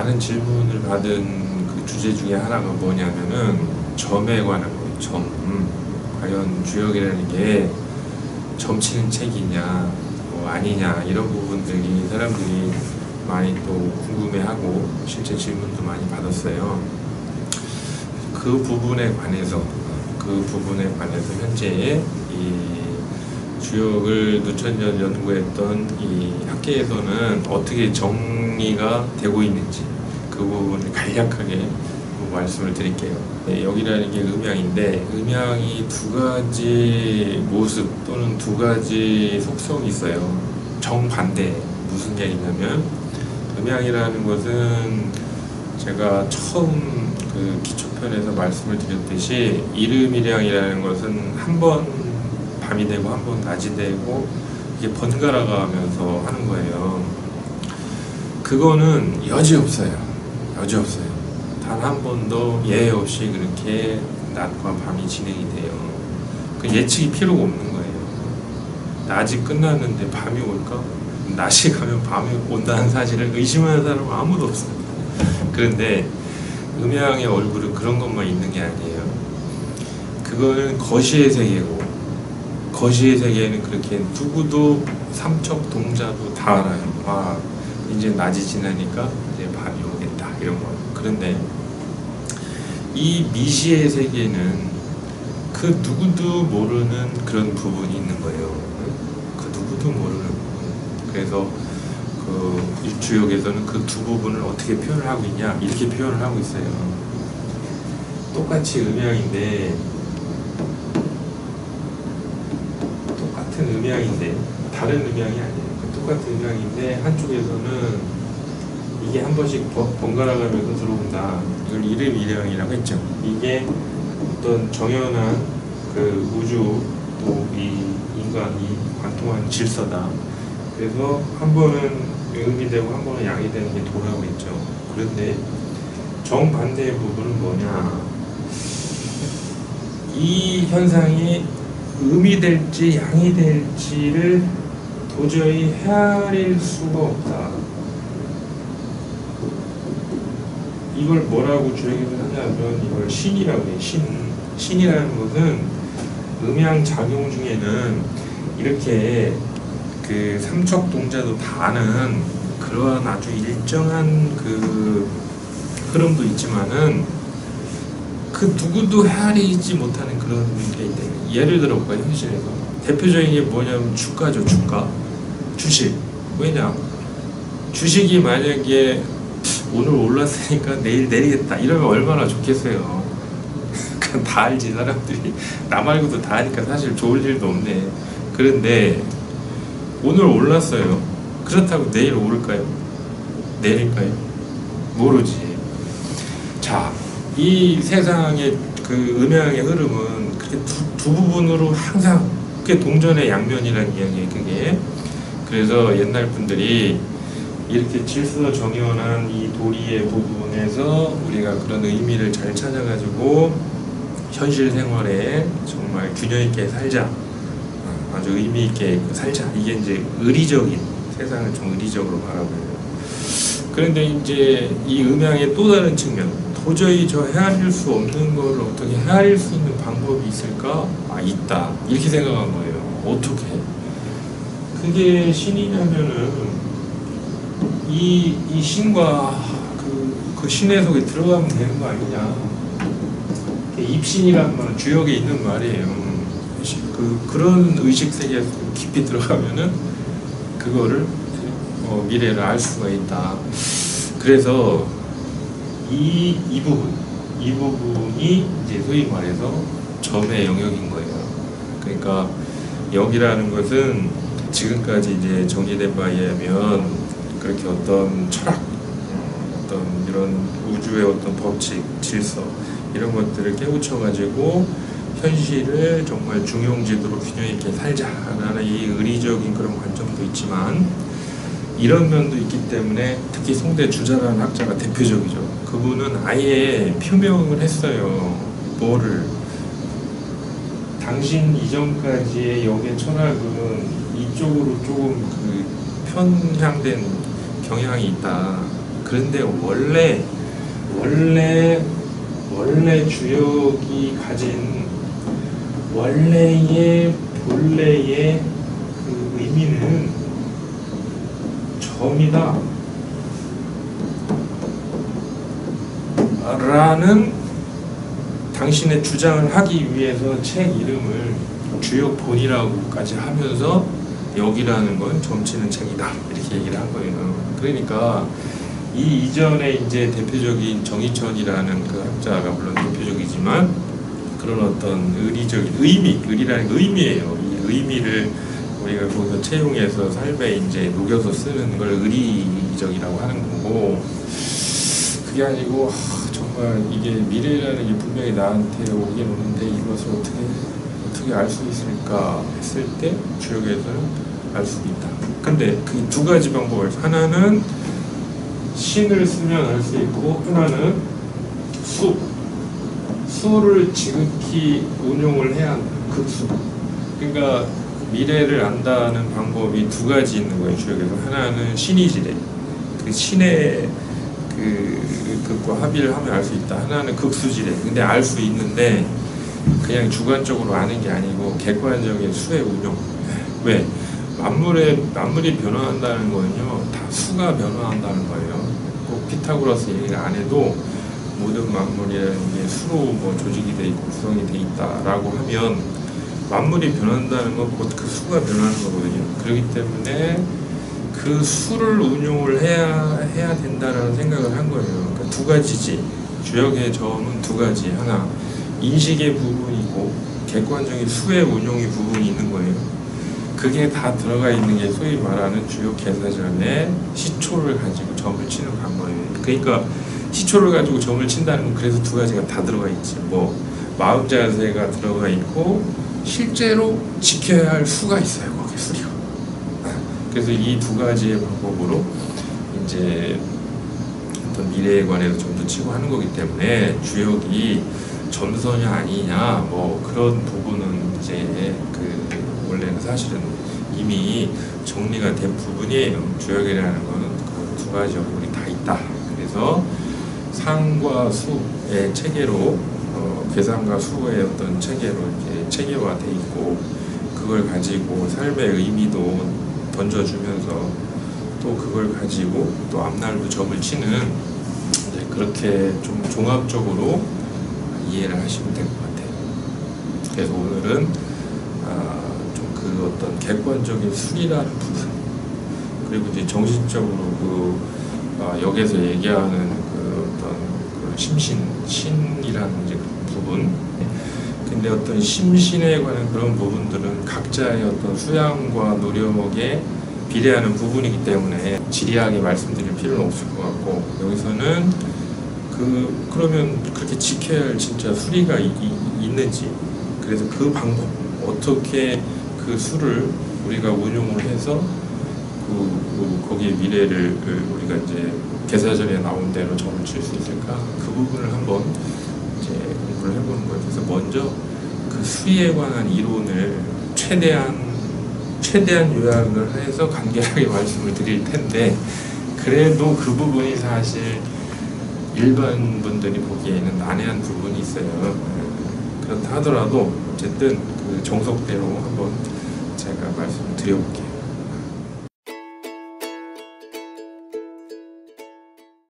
많은 질문을 받은 그 주제 중에 하나가 뭐냐면은 점에 관한 거예요. 점. 과연 주역이라는 게 점치는 책이냐 뭐 아니냐 이런 부분들이 사람들이 많이 또 궁금해하고 실제 질문도 많이 받았어요. 그 부분에 관해서 현재 이 주역을 누천년 연구했던 이 학계에서는 어떻게 정리가 되고 있는지 그 부분을 간략하게 말씀을 드릴게요. 네, 여기라는 게 음양인데 음양이 두 가지 모습 또는 두 가지 속성이 있어요. 정반대. 무슨 얘기냐면 음양이라는 것은 제가 처음 그 기초편에서 말씀을 드렸듯이 이름일양이라는 것은 한 번 밤이 되고 한 번 낮이 되고 이게 번갈아 가면서 하는 거예요. 그거는 여지없어요. 단 한 번도 예외 없이 그렇게 낮과 밤이 진행이 돼요. 그 예측이 필요가 없는 거예요. 낮이 끝났는데 밤이 올까? 낮이 가면 밤이 온다는 사실을 의심하는 사람은 아무도 없어요. 그런데 음양의 얼굴은 그런 것만 있는 게 아니에요. 그거는 거시의 세계고, 거시의 세계에는 그렇게 누구도 삼척 동자도 다 알아요. 아, 이제 낮이 지나니까 이제 밤이 오겠다 이런 거. 그런데 이 미시의 세계는 그 누구도 모르는 그런 부분이 있는 거예요. 그 누구도 모르는 부분. 그래서 그 주역에서는 그 두 부분을 어떻게 표현을 하고 있냐 이렇게 표현을 하고 있어요. 똑같이 음양인데 똑같은 음양인데 다른 음양이 아니에요. 똑같은 음양인데 한쪽에서는 이게 한 번씩 번갈아 가면서 들어온다. 이걸 이름일양이라고 했죠. 이게 어떤 정연한 그 우주 또 이 인간이 관통한 질서다. 그래서 한 번은 음이 되고 한 번은 양이 되는 게 도라고 했죠. 그런데 정반대의 부분은 뭐냐? 이 현상이 음이 될지 양이 될지를 도저히 헤아릴 수가 없다. 이걸 뭐라고 주역에서 하냐면 이걸 신이라고 해요. 신이라는 것은 음양 작용 중에는 이렇게 그 삼척 동자도 다 아는 그러한 아주 일정한 그 흐름도 있지만은 그 누구도 헤아리지 못하는 그런 게 있대요. 예를 들어 볼까요? 현실에서 대표적인 게 뭐냐면 주가죠. 주식. 왜냐? 주식이 만약에 오늘 올랐으니까 내일 내리겠다 이러면 얼마나 좋겠어요. 그건 다 알지. 사람들이 나 말고도 다 아니까 사실 좋을 일도 없네. 그런데 오늘 올랐어요. 그렇다고 내일 오를까요? 내릴까요? 모르지. 자, 이 세상의 그 음양의 흐름은 그렇게 두 부분으로 항상 그게 동전의 양면이라는 이야기예요. 그게 그래서 옛날 분들이 이렇게 질서 정연한 이 도리의 부분에서 우리가 그런 의미를 잘 찾아가지고 현실 생활에 정말 균형 있게 살자, 아주 의미 있게 살자. 이게 이제 의리적인 세상을 좀 의리적으로 바라보는. 그런데 이제 이 음양의 또 다른 측면, 도저히 저 헤아릴 수 없는 걸 어떻게 헤아릴 수 있는 방법이 있을까? 아, 있다. 이렇게 생각한 거예요. 어떻게? 그게 신이냐면은 이 신과 그 신의 속에 들어가면 되는 거 아니냐. 입신이라는 말은 주역에 있는 말이에요. 그런 의식 세계에 깊이 들어가면은 그거를 미래를 알 수가 있다. 그래서 이 부분이 이제 소위 말해서 점의 영역인 거예요. 그러니까 여기라는 것은 지금까지 이제 정리된 바에 의하면 그렇게 어떤 철학, 어떤 이런 우주의 어떤 법칙, 질서 이런 것들을 깨우쳐가지고 현실을 정말 중용지도로 균형 있게 살자라는 이 의리적인 그런 관점도 있지만 이런 면도 있기 때문에 특히 송대 주자라는 학자가 대표적이죠. 그분은 아예 표명을 했어요. 뭐를? 당신 이전까지의 역의 철학은 이쪽으로 조금 그 편향된 경향이 있다. 그런데 원래 주역이 가진 원래의 본래의 그 의미는 점이다 라는 당신의 주장을 하기 위해서 책 이름을 주역본이라고까지 하면서 여기라는 건 점치는 책이다 이렇게 얘기를 한 거예요. 그러니까 이 이전에 이제 대표적인 정의천이라는 그 학자가 물론 대표적이지만 그런 어떤 의리적인 의리라는 게 의미예요. 이 의미를 우리가 거기서 채용해서 삶에 이제 녹여서 쓰는 걸 의리적이라고 하는 거고, 그게 아니고 정말 이게 미래라는 게 분명히 나한테 오긴 오는데 이것을 어떻게 알 수 있을까 했을 때 주역에서는 알 수 있다. 근데 그 두 가지 방법을, 하나는 신을 쓰면 알 수 있고 하나는 수를 지극히 운용을 해야 한다. 극수. 그러니까 미래를 안다는 방법이 두 가지 있는 거예요, 주역에서. 하나는 신이지래. 그 신의 그것과 합의를 하면 알 수 있다. 하나는 극수지래. 근데 알 수 있는데 그냥 주관적으로 아는 게 아니고 객관적인 수의 운용. 왜? 만물이 변화한다는 거는요, 다 수가 변화한다는 거예요. 꼭 피타고라스 얘기를 안 해도 모든 만물이라는 게 수로 뭐 조직이 돼 있고 구성이 돼 있다라고 하면 만물이 변한다는 건 곧 그 수가 변하는 거거든요. 그렇기 때문에 그 수를 운용을 해야 된다라는 생각을 한 거예요. 그러니까 두 가지지. 주역의 점은 두 가지. 하나, 인식의 부분이고 객관적인 수의 운용의 부분이 있는 거예요. 그게 다 들어가 있는 게 소위 말하는 주역 계사전의 시초를 가지고 점을 치는 방법이에요. 그러니까 시초를 가지고 점을 친다는 건 그래서 두 가지가 다 들어가 있지. 뭐 마음 자세가 들어가 있고 실제로 지켜야 할 수가 있어요. 거기 수리가. 그래서 이 두 가지의 방법으로 이제 어떤 미래에 관해서 점도 치고 하는 거기 때문에 주역이 점서냐 아니냐 뭐 그런 부분은 이제 원래는 사실은 이미 정리가 된 부분이에요. 주역이라는 거는 그 두 가지 얼굴이 다 있다. 그래서 상과 수의 체계로 계산과 수의 어떤 체계로 이렇게 체계화돼 있고, 그걸 가지고 삶의 의미도 던져주면서 또 그걸 가지고 또 앞날도 점을 치는, 이제 그렇게 좀 종합적으로 이해를 하시면 될 것 같아요. 그래서 오늘은 좀 그 어떤 객관적인 수리라는 부분, 그리고 이제 정신적으로 여기서 얘기하는 그 어떤 그 신이라는 이제 그 부분. 근데 어떤 심신에 관한 그런 부분들은 각자의 어떤 수양과 노력에 비례하는 부분이기 때문에 지리하게 말씀드릴 필요는 없을 것 같고, 여기서는 그러면 그렇게 지켜야 할 진짜 수리가 있는지, 그래서 그 방법, 어떻게 그 수를 우리가 운용을 해서 거기에 미래를 우리가 이제 계사전에 나온 대로 점을 칠 수 있을까? 그 부분을 한번 이제 공부를 해보는 거예요. 그래서 먼저 그 수에 관한 이론을 최대한 요약을 해서 간결하게 말씀을 드릴 텐데, 그래도 그 부분이 사실 일반 분들이 보기에는 난해한 부분이 있어요. 그렇다 하더라도 어쨌든 그 정석대로 한번 제가 말씀을 드려볼게요.